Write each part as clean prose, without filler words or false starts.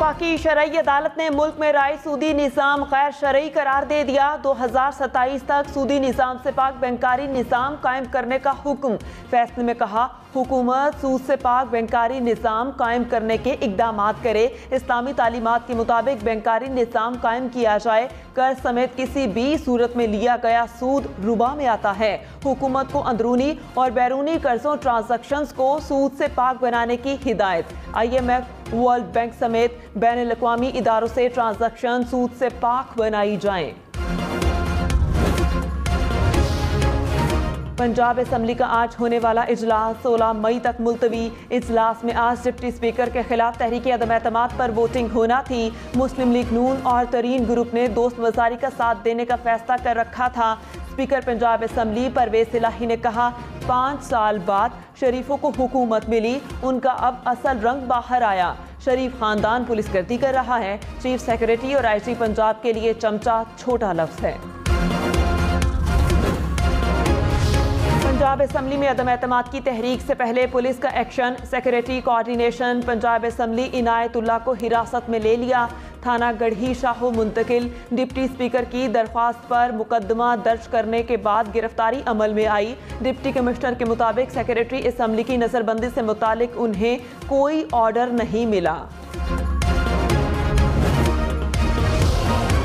वफाकी शरई अदालत ने मुल्क में राय सूदी निज़ाम गैर शरई करार दे दिया। 2027 तक सूदी निज़ाम से पाक बैंकारी निज़ाम कायम करने का हुक्म। फैसले में कहा, हुकूमत सूद से पाक बैंकारी निज़ाम कायम करने के इक़दामात करे। इस्लामी तालीमात के मुताबिक बैंकारी निज़ाम कायम किया जाए। कर्ज समेत किसी भी सूरत में लिया गया सूद रुबा में आता है। हुकूमत को अंदरूनी और बैरूनी कर्जों ट्रांजैक्शंस को सूद से पाक बनाने की हिदायत। IMF, वर्ल्ड बैंक समेत बैनुल अक़वामी इदारों से ट्रांजैक्शन सूद से पाक बनाई जाएं। पंजाब असम्बली का आज होने वाला इजलास 16 मई तक मुलतवी। इजलास में आज डिप्टी स्पीकर के खिलाफ तहरीक अदम एतमाद पर वोटिंग होना थी। मुस्लिम लीग नून और तरीन ग्रुप ने दोस्त वज़ारी का साथ देने का फैसला कर रखा था। स्पीकर पंजाब असम्बली परवेज़ इलाही ने कहा, 5 साल बाद शरीफों को हुकूमत मिली, उनका अब असल रंग बाहर आया। शरीफ खानदान पुलिसगर्दी कर रहा है। चीफ सेक्रेटरी और IG पंजाब के लिए चमचा छोटा लफ्ज़ है। पंजाब असम्बली में अदम एतमाद की तहरीक से पहले पुलिस का action. Secretary coordination Punjab assembly Inayatullah को हिरासत में ले लिया। थाना गढ़ी शाहो मुंतकिल। डिप्टी स्पीकर की दरख्वास्त पर मुकदमा दर्ज करने के बाद गिरफ्तारी अमल में आई। डिप्टी कमिश्नर के मुताबिक सेक्रेटरी असम्बली की नजरबंदी से मुतालिक उन्हें कोई ऑर्डर नहीं मिला।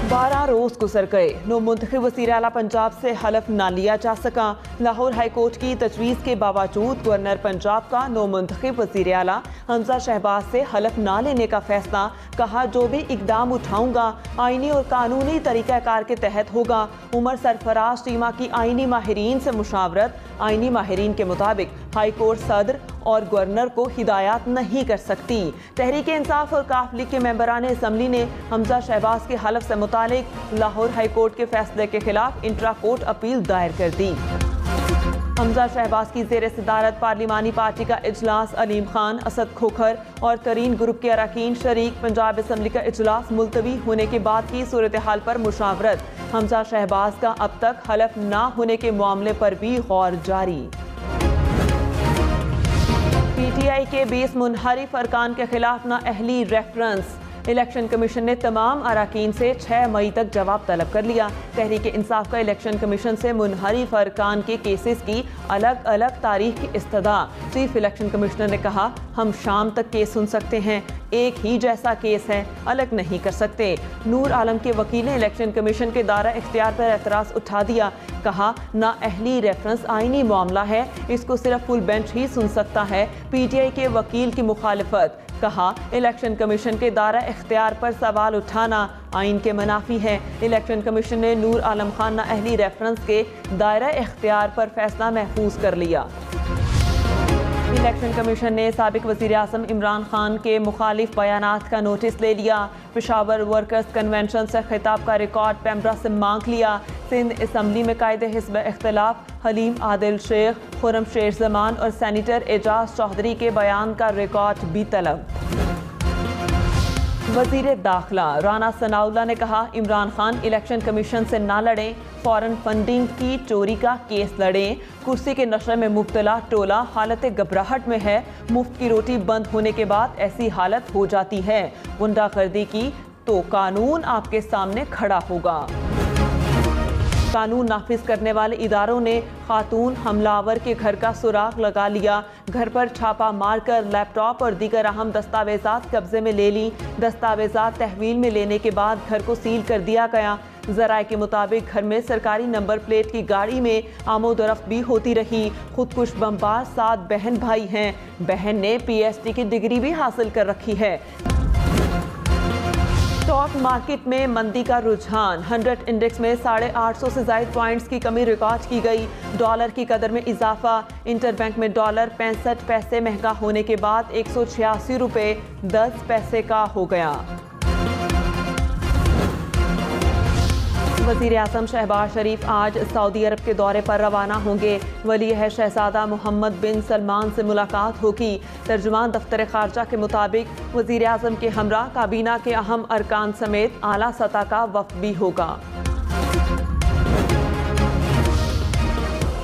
12 रोज गुजर गए, नो मुंतखब वज़ीर आला पंजाब से हलफ ना लिया जा सका। लाहौर हाई कोर्ट की तजवीज़ के बावजूद गवर्नर पंजाब का नो मुंतखब वज़ीर आला हमजा शहबाज से हलफ ना लेने का फैसला। कहा, जो भी इकदाम उठाऊंगा आईनी और कानूनी तरीक़ाकार के तहत होगा। उमर सरफराज टीमा की आईनी माहिरीन से मुशावरत। आईनी माहिरीन के मुताबिक हाई कोर्ट सदर और गवर्नर को हिदायत नहीं कर सकती। तहरीक इंसाफ और काफ लीग के मेंबरान असम्बली ने हमजा शहबाज के हलफ से मुतालिक लाहौर हाई कोर्ट के फैसले के खिलाफ इंट्रा कोर्ट अपील दायर कर दी। हमजा शहबाज की ज़ेर सदारत पार्लिमानी पार्टी का इजलास। अलीम खान, असद खोखर और तरीन ग्रुप के अरकान शरीक। पंजाब असम्बली का इजलास मुलतवी होने के बाद की सूरत हाल पर मुशावरत। हमजा शहबाज का अब तक हलफ ना होने के मामले पर भी गौर जारी। PTI के 20 मुनहरिफ अरकान के खिलाफ ना अहली रेफरेंस। इलेक्शन कमीशन ने तमाम अरकान से 6 मई तक जवाब तलब कर लिया। तहरीक इंसाफ का इलेक्शन कमीशन से मुनहरिफ अरकान के केसेस की अलग अलग तारीख की इस्तदा। चीफ इलेक्शन कमिश्नर ने कहा, हम शाम तक केस सुन सकते हैं, एक ही जैसा केस है, अलग नहीं कर सकते। नूर आलम के वकील ने इलेक्शन कमीशन के दायरा इख्तियार पर एतराज़ उठा दिया। कहा, ना अहली रेफरेंस आईनी मामला है, इसको सिर्फ फुल बेंच ही सुन सकता है। PTI के वकील की मुखालिफत। कहा, इलेक्शन कमीशन के दायरा इख्तियार पर सवाल उठाना आइन के मुनाफी है। इलेक्शन कमीशन ने नूर आलम खान ना अहली रेफरेंस के दायरा इख्तियार पर फैसला महफूज कर लिया। इलेक्शन कमीशन ने साबिक वज़ीर आज़म इमरान खान के मुखालिफ बयानात का नोटिस ले लिया। पेशावर वर्कर्स कन्वेंशन से खिताब का रिकॉर्ड पैमरा से मांग लिया। सिंध असम्बली में कायदे हिज़्ब इख्तिलाफ हलीम आदिल शेख, खुरम शेर जमान और सैनिटर एजाज चौधरी के बयान का रिकॉर्ड भी तलब। वज़ीर दाखिला राना सनाउल्लाह ने कहा, इमरान खान इलेक्शन कमीशन से ना लड़ें, फॉरेन फंडिंग की चोरी का केस लड़ें। कुर्सी के नशे में मुब्तला टोला हालत घबराहट में है। मुफ्त की रोटी बंद होने के बाद ऐसी हालत हो जाती है। गुंडागर्दी की तो कानून आपके सामने खड़ा होगा। कानून नाफिज करने वाले इदारों ने खातून हमलावर के घर का सुराग लगा लिया। घर पर छापा मारकर लैपटॉप और दीगर अहम दस्तावेजात कब्जे में ले ली। दस्तावेजात तहवील में लेने के बाद घर को सील कर दिया गया। ज़राए के मुताबिक घर में सरकारी नंबर प्लेट की गाड़ी में आमोदरफ्त भी होती रही। खुदकुश बमबार 7 बहन भाई हैं। बहन ने PhD की डिग्री भी हासिल कर रखी है। स्टॉक मार्केट में मंदी का रुझान। 100 इंडेक्स में 850 से ज़ायद पॉइंट्स की कमी रिकॉर्ड की गई। डॉलर की कदर में इजाफा। इंटरबैंक में डॉलर 65 पैसे महंगा होने के बाद 186 रुपये 10 पैसे का हो गया। वज़ीर आज़म शहबाज शरीफ आज सऊदी अरब के दौरे पर रवाना होंगे। वली अहद शहज़ादा मोहम्मद बिन सलमान से मुलाकात होगी। तर्जुमान दफ्तर खारजा के मुताबिक वज़ीर आज़म के हमरा काबीना के अहम अरकान समेत आला सतह का वफ़द भी होगा।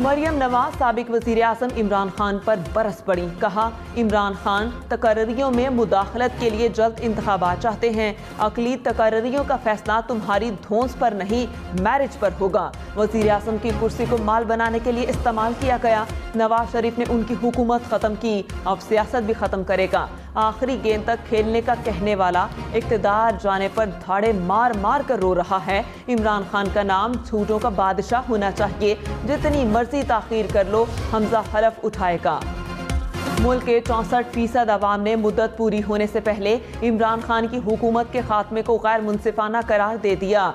मरियम नवाज साबिक वज़ीर आज़म इमरान खान पर बरस पड़ी। कहा, इमरान खान तकर्रियों में मुदाखलत के लिए जल्द इंतखाबात चाहते हैं। अकली तकर्रियों का फैसला तुम्हारी धौंस पर नहीं, मैरिज पर होगा। वज़ीर आज़म की कुर्सी को माल बनाने के लिए इस्तेमाल किया गया। नवाज शरीफ ने उनकी हुकूमत ख़त्म की, अब सियासत भी ख़त्म करेगा। आखिरी गेंद तक खेलने का कहने वाला इक़्तिदार जाने पर धाड़े मार मार कर रो रहा है। इमरान खान का नाम झूठों का बादशाह होना चाहिए। जितनी मर्जी ताख़ीर कर लो, हमजा हलफ उठाएगा। मुल्क के 64% अवाम ने मुद्दत पूरी होने से पहले इमरान खान की हुकूमत के खात्मे को गैर मुनसिफाना करार दे दिया।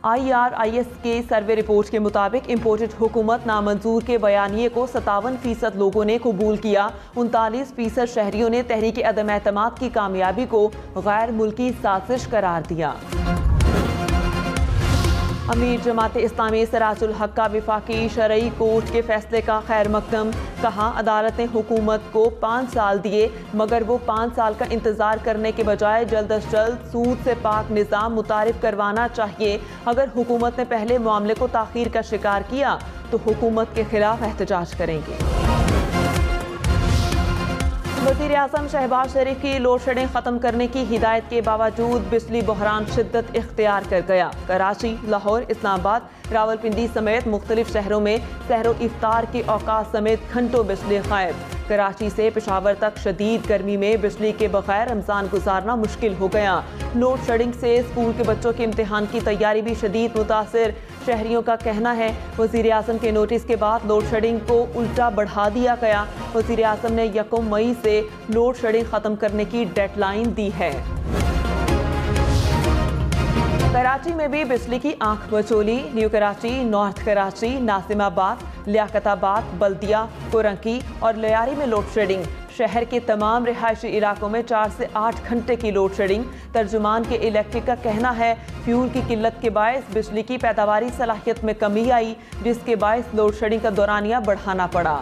IRIS के सर्वे रिपोर्ट के मुताबिक इम्पोर्टेड हुकूमत नामंजूर के बयानिए को 57% लोगों ने कबूल किया। 39% शहरियों ने तहरीक अदम एतमाद की कामयाबी को गैर मुल्की साजिश करार दिया। अमीर जमात इस्लामी सिराजुल हक का विफाकी शरई कोर्ट के फैसले का खैर मकदम। कहा, अदालत ने हुकूमत को 5 साल दिए, मगर वो 5 साल का इंतजार करने के बजाय जल्द अज जल्द सूद से पाक निज़ाम मुतारिफ करवाना चाहिए। अगर हुकूमत ने पहले मामले को ताख़ीर का शिकार किया तो हुकूमत के खिलाफ एहतजाज करेंगे। वज़ीर आज़म शहबाज शरीफ की लोड शेडिंग ख़त्म करने की हिदायत के बावजूद बिजली बहरान शिद्दत इख्तियार कर गया। कराची, लाहौर, इस्लामाबाद, रावलपिंडी समेत मुख्तलिफ शहरों में सहरो इफ्तार के औकात समेत घंटों बिजली गायब। कराची से पेशावर तक शदीद गर्मी में बिजली के बगैर रमज़ान गुजारना मुश्किल हो गया। लोड शेडिंग से स्कूल के बच्चों के इम्तिहान की तैयारी भी शदीद मुतासिर। शहरियों का कहना है, वज़ीर आज़म के नोटिस के बाद लोड शेडिंग को उल्टा बढ़ा दिया गया। वज़ीर आज़म ने 1 मई से लोड शेडिंग ख़त्म करने की डेडलाइन दी है। कराची में भी बिजली की आंख बचोली। न्यू कराची, नॉर्थ कराची, नासिमाबाद, लियाकताबाद, बल्दिया, कोरंकी और लियारी में लोड शेडिंग। शहर के तमाम रिहायशी इलाकों में 4 से 8 घंटे की लोड शेडिंग। तर्जुमान के इलेक्ट्रिक का कहना है, फ्यूल की किल्लत के बायस बिजली की पैदावारी सलाहियत में कमी आई, जिसके बायस लोड शेडिंग का दौरानिया बढ़ाना पड़ा।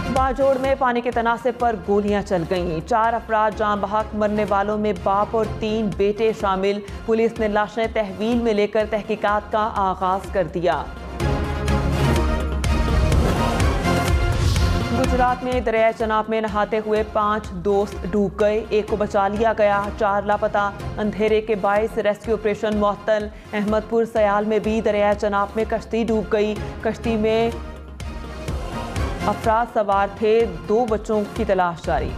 बाजोड़ में पानी के तनासिब पर गोलियां चल गईं। 4 अफराद जान बहक, मरने वालों में बाप और 3 बेटे शामिल। पुलिस ने लाशें तहवील में लेकर तहकीकात का आगाज कर दिया। गुजरात में दरिया चनाब में नहाते हुए 5 दोस्त डूब गए, 1 को बचा लिया गया, 4 लापता। अंधेरे के बायस रेस्क्यू ऑपरेशन मुअत्तल। अहमदपुर सयाल में भी दरिया चनाब में कश्ती डूब गई। कश्ती में अफराद सवार थे, 2 बच्चों की तलाश जारी।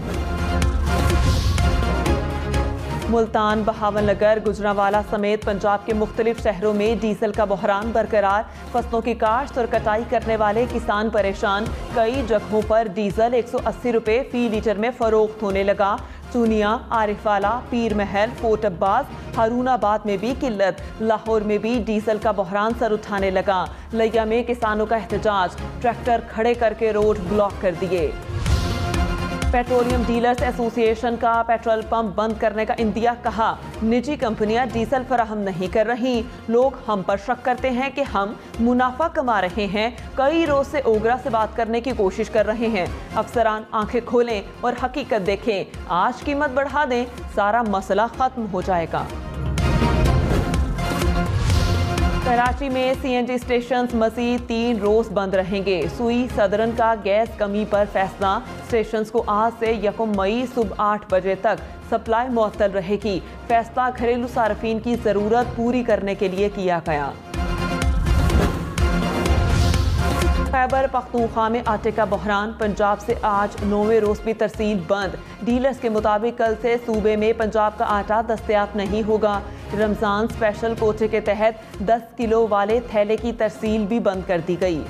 मुल्तान, बहावलनगर, गुजरांवाला समेत पंजाब के मुख्तलिफ शहरों में डीजल का बहरान बरकरार। फसलों की काश्त और कटाई करने वाले किसान परेशान। कई जगहों पर डीजल 180 रुपये फी लीटर में फरोख्त होने लगा। चूनिया, आरिफवाला, पीर महल, फोर्ट अब्बास, हारूनाबाद में भी किल्लत। लाहौर में भी डीजल का बहरान सर उठाने लगा। लिया में किसानों का एहतजाज, ट्रैक्टर खड़े करके रोड ब्लॉक कर दिए। पेट्रोलियम डीलर्स एसोसिएशन का पेट्रोल पंप बंद करने का इंदिया। कहा, निजी कंपनियां डीजल फराहम नहीं कर रही। लोग हम पर शक करते हैं कि हम मुनाफा कमा रहे हैं। कई रोज से ओगरा से बात करने की कोशिश कर रहे हैं। अफसरान आंखें खोलें और हकीकत देखें। आज कीमत बढ़ा दें, सारा मसला खत्म हो जाएगा। कराची में CNG स्टेशन मज़ीद 3 रोज बंद रहेंगे। सुई सदरन का गैस कमी पर फैसला। स्टेशन को आज से 1 मई सुबह 8 बजे तक सप्लाई मुअत्तल रहेगी। फैसला घरेलू सार्फिन की ज़रूरत पूरी करने के लिए किया गया। खैबर पख्तूनख्वा में आटे का बहरान। पंजाब से आज 9वें रोज भी तरसील बंद। डीलर्स के मुताबिक कल से सूबे में पंजाब का आटा दस्तयाब नहीं होगा। रमज़ान स्पेशल कोटे के तहत 10 किलो वाले थैले की तरसील भी बंद कर दी गई।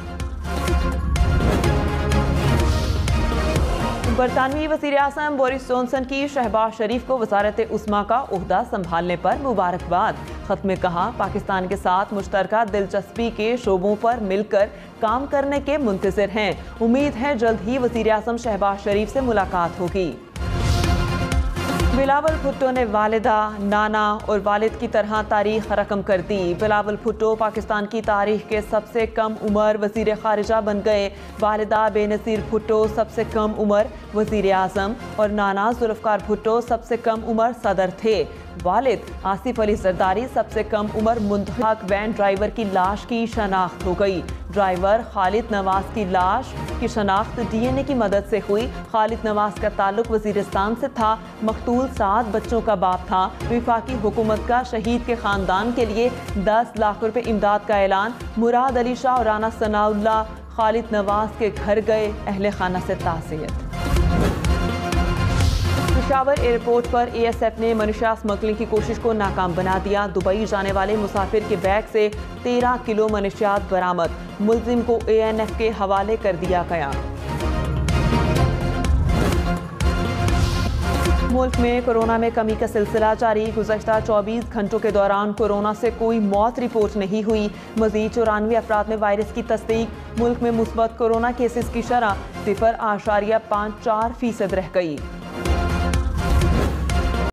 बरतानवी वज़ीर आज़म बोरिस जॉनसन की शहबाज शरीफ को वज़ारत उस्मा का ओहदा संभालने पर मुबारकबाद। खत में कहा, पाकिस्तान के साथ मुश्तरका दिलचस्पी के शोबों पर मिलकर काम करने के मुंतज़िर हैं। उम्मीद है जल्द ही वज़ीर आज़म शहबाज शरीफ से मुलाकात होगी। बिलावल भुट्टो ने वालिदा, नाना और वालिद की तरह तारीख रकम कर दी। बिलावल भुट्टो पाकिस्तान की तारीख के सबसे कम उम्र वज़ीर ख़ारिजा बन गए। वालिदा बेनज़ीर भुट्टो सबसे कम उम्र वज़ीर आज़म और नाना जुल्फ़कार भुट्टो सबसे कम उम्र सदर थे। वालिद आसिफ अली जरदारी सबसे कम उम्र मुंतखब वैन ड्राइवर की लाश की शनाख्त हो गई। ड्राइवर खालिद नवाज की लाश की शनाख्त DNA की मदद से हुई। खालिद नवाज का ताल्लुक वजीरिस्तान से था। मकतूल 7 बच्चों का बाप था। विफाकी हुकूमत का शहीद के खानदान के लिए 10 लाख रुपए इमदाद का ऐलान। मुराद अली शाह और राना सनाउल्लाह खालिद नवाज के घर गए, अहले खाना से ताज़ियत। पेशावर एयरपोर्ट पर ASF ने मनीषा स्मगलिंग की कोशिश को नाकाम बना दिया। दुबई जाने वाले मुसाफिर के बैग से 13 किलो मनशियात बरामद। मुल्जिम को ANF के हवाले कर दिया गया। मुल्क में कोरोना में कमी का सिलसिला जारी। गुज़श्ता 24 घंटों के दौरान कोरोना से कोई मौत रिपोर्ट नहीं हुई। मजीद 94 अफराद में वायरस की तस्दीक। मुल्क में मुस्बत कोरोना केसेस की शरह 0.54% रह गई।